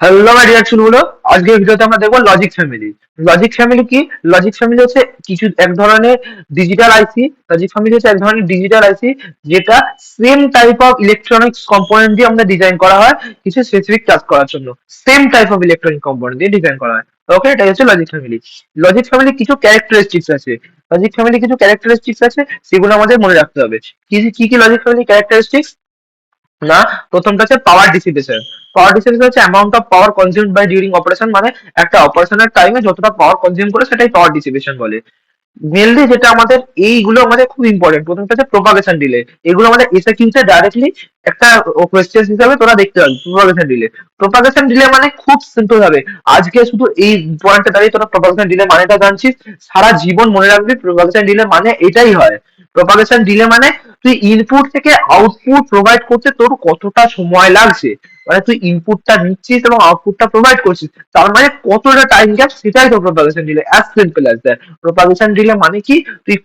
Hello my dear চুলগুলো, আজকের ভিডিওতে আমরা দেখবো লজিক ফ্যামিলি। লজিক ফ্যামিলি কি? লজিক ফ্যামিলি হচ্ছে কিছু এক ধরনের ডিজিটাল আইসি। লজিক ফ্যামিলি হচ্ছে এক ধরনের ডিজিটাল আইসি যেটা same type of electronics component দিয়ে আমাদের ডিজাইন করা হয় কিছু স্পেসিফিক কাজ করার জন্য। Same type of electronic component দিয়ে ডিজাইন করা হয়। ওকে, এটা হচ্ছে লজিক ফ্যামিলি। লজিক ফ্যামিলি কিছু ক্যারেক্টারিস্টিক্স আছে। লজিক ফ্যামিলি কিছু ক্যারেক্টারিস্টিক্স আছে, সেগুলো আমাদের মনে রাখতে হবে। কি কি কি লজিক ফ্যামিলি ক্যারেক্টারিস্টিক্স? না, প্রথমটা হচ্ছে পাওয়ার ডিসিপেশন। পাওয়ার ডিসিপেশন হচ্ছে amount of power consumed by during operation, মানে একটা অপারেশনের টাইমে যতটা পাওয়ার কনজিউম করে সেটাই পাওয়ার ডিসিপেশন বলে। মেনলি যেটা আমাদের এইগুলো আমাদের খুব ইম্পর্টেন্ট। প্রথমটা হচ্ছে প্রোপাগেশন ডিলে। এগুলো আমাদের এসএকিউতে ডাইরেক্টলি একটা কোয়েশ্চেন হিসাবে তোরা দেখতে পাবি। প্রোপাগেশন ডিলে, প্রোপাগেশন ডিলে মানে খুব সিম্পল ভাবে আজকে শুধু এই পয়েন্টে দাঁড়িয়ে তোরা প্রোপাগেশন ডিলে মানেটা জানছিস, সারা জীবন মনে রাখবি প্রোপাগেশন ডিলে মানে এটাই হয়। প্রোপাগেশন ডিলে মানে তুই ইনপুট থেকে আউটপুট প্রোভাইড করতে তোর কতটা সময় লাগছে, মানে তুই ইনপুটটা নিচ্ছিস এবং আউটপুটটা প্রোভাইড করছিস, তার মানে কতটা টাইম গ্যাপ, সেটাই তো propagation delay. As simple as that. Propagation delay মানে কি? তুই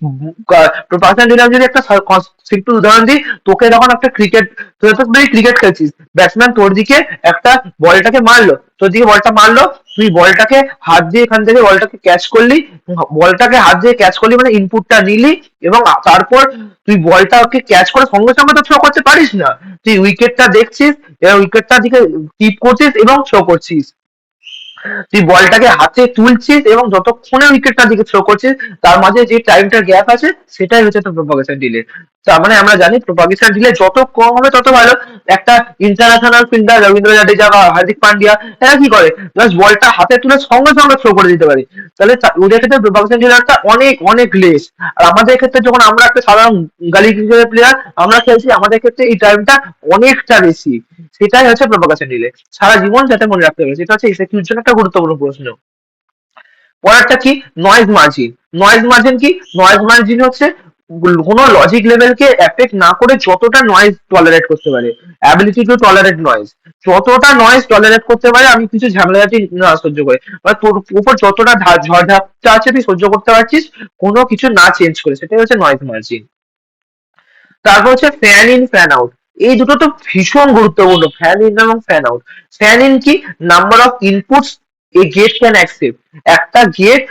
প্রোপাগেশন ডিলে যদি একটা সিম্পল উদাহরণ দিই, তোকে যখন একটা ক্রিকেট, তুই তো ক্রিকেট খেলছিস, ব্যাটসম্যান তোর দিকে একটা বলটাকে মারলো, তোর দিকে বলটা মারলো, তুই বলটাকে হাত দিয়ে এখান থেকে বলটাকে ক্যাচ করলি। বলটাকে হাত দিয়ে ক্যাচ করলি মানে ইনপুটটা নিলি, এবং তারপর তুই বলটাকে ক্যাচ করে সঙ্গে সঙ্গে তো থ্রো করতে পারিস না। তুই উইকেটটা দেখছিস, এবার উইকেটটার দিকে টিপ করছিস এবং থ্রো করছিস। তুই বলটাকে হাতে তুলছিস এবং যতক্ষণে উইকেটটার দিকে থ্রো করছিস, তার মাঝে যে টাইমটা গ্যাপ আছে, সেটাই হচ্ছে তোর প্রোপাগেশন ডিলে। তার মানে আমরা জানি প্রোপাগেশন ডিলে যত কম হবে তত ভালো। একটা ইন্টারন্যাশনাল ফিল্ডার রবীন্দ্র জাডেজা বা হার্দিক পান্ডিয়া, এরা কি করে? জাস্ট বলটা হাতে তুলে সঙ্গে সঙ্গে থ্রো করে দিতে পারে। তাহলে ওদের ক্ষেত্রে প্রোপাগেশন ডিলেটা অনেক অনেক লেস। আর আমাদের ক্ষেত্রে যখন আমরা একটা সাধারণ গালি ক্রিকেটের প্লেয়ার আমরা খেলছি, আমাদের ক্ষেত্রে এই টাইমটা অনেকটা বেশি। সেটাই হচ্ছে প্রোপাগেশন ডিলে। সারা জীবন যাতে মনে রাখতে হবে, সেটা হচ্ছে এসএকিউর জন্য একটা গুরুত্বপূর্ণ প্রশ্ন। পরেরটা কি? Noise margin. নয়েজ মার্জিন কি? নয়েজ মার্জিন হচ্ছে কোনো লজিক লেভেলকে এফেক্ট না করে যতটা নয়েজ টলারেট করতে পারে, অ্যাবিলিটি টু টলারেট নয়েজ। যতটা নয়েজ টলারেট করতে পারে, আমি কিছু ঝামেলাটি না সহ্য করে, বা তোর উপর যতটা ঝড়ঝাপটা আছে তুই সহ্য করতে পারছিস কোনো কিছু না চেঞ্জ করে, সেটাই হচ্ছে নয়েজ মার্জিন। তারপর হচ্ছে ফ্যান ইন ফ্যান আউট। এই দুটো তো ভীষণ গুরুত্বপূর্ণ, ফ্যান ইন এবং ফ্যান আউট। ফ্যান ইন কি? Number of inputs a gate can accept. একটা গেট,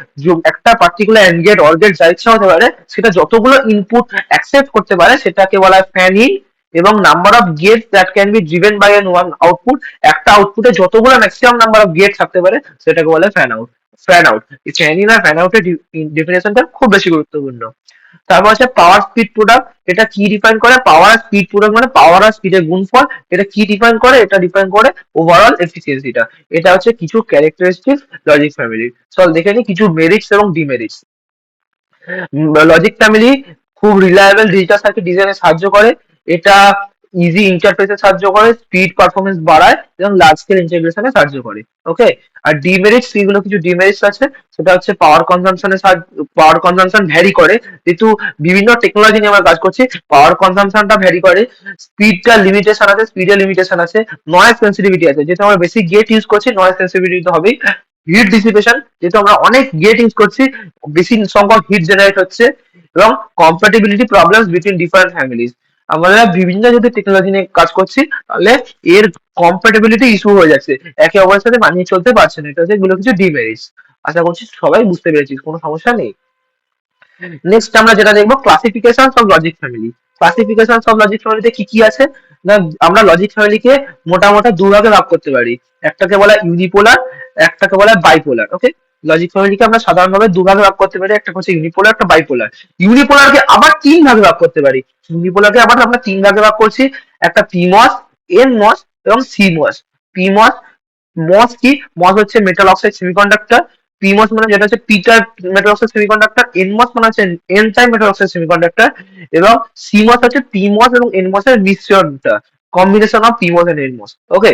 একটা particular AND gate OR gate যা ইচ্ছা হতে পারে, সেটা যতগুলো ইনপুট অ্যাকসেপ্ট করতে পারে সেটাকে বলা হয় ফ্যান ইন। এবং number of gate that can be driven by an one output, একটা আউটপুটে যতগুলো ম্যাক্সিমাম নাম্বার অফ গেট থাকতে পারে সেটাকে বলা হয় ফ্যান আউট। ফ্যান আউট, এই ফ্যান ইন আর ফ্যান আউটের ডেফিনেশনটা খুব বেশি গুরুত্বপূর্ণ। তারপর হচ্ছে পাওয়ার স্পিড প্রোডাক্ট। এটা কি ডিফাইন করে? পাওয়ার স্পিড প্রোডাক্ট মানে পাওয়ার আর স্পিডের গুণফল। এটা কি ডিফাইন করে? এটা ডিফাইন করে ওভারঅল এফিসিয়েন্সিটা। এটা হচ্ছে কিছু ক্যারেক্টারিস্টিক লজিক ফ্যামিলি। চল দেখে নি কিছু মেরিটস এবং ডিমেরিটস। লজিক ফ্যামিলি খুব রিলায়েবল ডিজিটাল সার্কিট ডিজাইনে সাহায্য করে। এটা ইজি ইন্টারফেসে সাহায্য করে, স্পিড পারফরমেন্স বাড়ায় এবং লার্জ স্কেল ইন্টিগ্রেশনে সাহায্য করে। ওকে। আর ডিমেরিটস, এগুলো কিছু ডিমেরিটস আছে। সেটা হচ্ছে পাওয়ার কনজাম্পশন ভ্যারি করে, যেহেতু বিভিন্ন টেকনোলজি নিয়ে আমরা কাজ করছি, পাওয়ার কনজাম্পশনটা ভ্যারি করে। স্পিডটা লিমিটেশন আছে, স্পিডের লিমিটেশন আছে। নয়েজ সেন্সিটিভিটি আছে, যেহেতু আমরা বেশি গেট ইউজ করছি নয়েজ সেন্সিটিভিটি তো হবেই। হিট ডিসিপেশন, যেহেতু আমরা অনেক গেট ইউজ করছি, বেশি সংখ্যক হিট জেনারেট হচ্ছে। এবং compatibility problems between different families. আমরা বিভিন্ন যদি টেকনোলজি নিয়ে কাজ করছি, তাহলে এর কম্প্যাটিবিলিটি ইস্যু হয়ে যাচ্ছে, একে অপরের সাথে মানিয়ে চলতে পারছে না। এটা হচ্ছে এগুলো কিছু ডিমেরিটস। আশা করছি সবাই বুঝতে পেরেছিস, কোনো সমস্যা নেই। নেক্সট আমরা যেটা দেখবো, classification of logic family. Classification of logic ফ্যামিলিতে কি কি আছে? না, আমরা লজিক ফ্যামিলিকে মোটামুটি দুভাগে ভাগ করতে পারি। একটাকে বলা ইউনিপোলার, একটাকে বলা বাইপোলার। ওকে। লজিক ফ্যামিলিকে আমরা সাধারণভাবে দুভাগে ভাগ করতে পারি, একটা হচ্ছে ইউনিপোলার, একটা বাইপোলার। ইউনিপোলারকে আবার তিন ভাগে ভাগ করতে পারি। ইউনিপোলারকে আবার আমরা তিন ভাগে ভাগ করছি, একটা পিমস, এনমস এবং সিমস। পিমস, মস কি? মস হচ্ছে মেটাল অক্সাইড সেমিকন্ডাক্টর। পিমস মানে যেটা হচ্ছে P type metal oxide semiconductor. NMOS মানে হচ্ছে N type metal oxide semiconductor. এবং সিমস হচ্ছে পিমস এবং এনমস এর মিশ্রণটা, combination of PMOS and NMOS. Okay.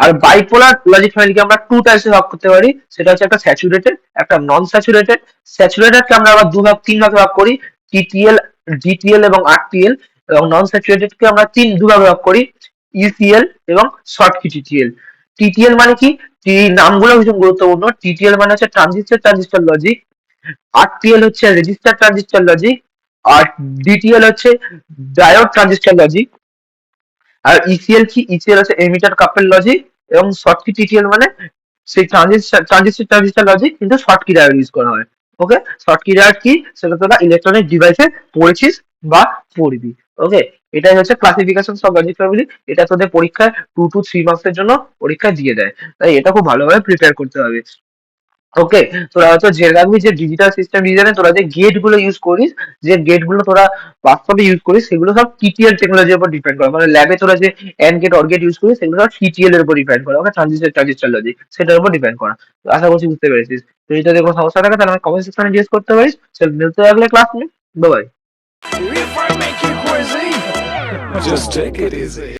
আর বাইপোলার লজিক ফ্যামিলিকে আমরা টু টাইপসে ভাগ করতে পারি, সেটা হচ্ছে একটা স্যাচুরেটেড, একটা নন স্যাচুরেটেড। স্যাচুরেটেডকে আমরা আবার তিন ভাগে ভাগ করি, টিটিএল, জিটিএল এবং আরটিএল। এবং নন স্যাচুরেটেডকে আমরা দু ভাগে ভাগ করি, ইসিএল এবং শর্ট কি টিটিএল। টিটিএল মানে কি? নামগুলো ভীষণ গুরুত্বপূর্ণ। টিটিএল মানে হচ্ছে ট্রানজিস্টর ট্রানজিস্টর লজিক, আরটিএল হচ্ছে রেজিস্টার ট্রানজিস্টর লজিক, আর ডিটিএল হচ্ছে ডায়োড ট্রানজিস্টর লজিক। আর ইসিএল কি? ইসিএল হচ্ছে এমিটার কাপল লজিক। এবং শর্টকি টিটিএল মানে সেই ট্রানজিস্টর লজিক কিন্তু শর্টকি ডায়োড ইউজ করা হয়। ওকে, শর্টকি ডায়োড কি সেটা তোরা ইলেকট্রনিক ডিভাইসে পড়েছিস বা পড়বি। ওকে, এটাই হচ্ছে ক্লাসিফিকেশন অফ লজিক ফ্যামিলি। এটা তোদের পরীক্ষায় 2 to 3 মার্কসের জন্য পরীক্ষা দিয়ে দেয়, তাই এটা খুব ভালোভাবে প্রিপেয়ার করতে হবে। ওকে, তোরা হয়তো জেনে রাখবি যে ডিজিটাল সিস্টেম ডিজাইনে তোরা যে গেট গুলো ইউজ করিস, যে গেট গুলো তোরা বাস্তবে ইউজ করিস, সেগুলো সব টিটিএল টেকনোলজির উপর ডিপেন্ড করে। মানে ল্যাবে তোরা যে AND gate OR gate use করিস সেগুলো সব টিটিএল এর উপর ডিপেন্ড করে। ওকে, ট্রানজিস্টর লজিক সেটার উপর ডিপেন্ড করা। তো আশা করছি বুঝতে পেরেছিস। যদি তোদের কোনো সমস্যা থাকে তাহলে আমি কমেন্ট সেকশনে জিজ্ঞেস করতে পারিস। চল মিলতে থাকলে ক্লাস নিয়ে, by. If I make you crazy, just take it easy.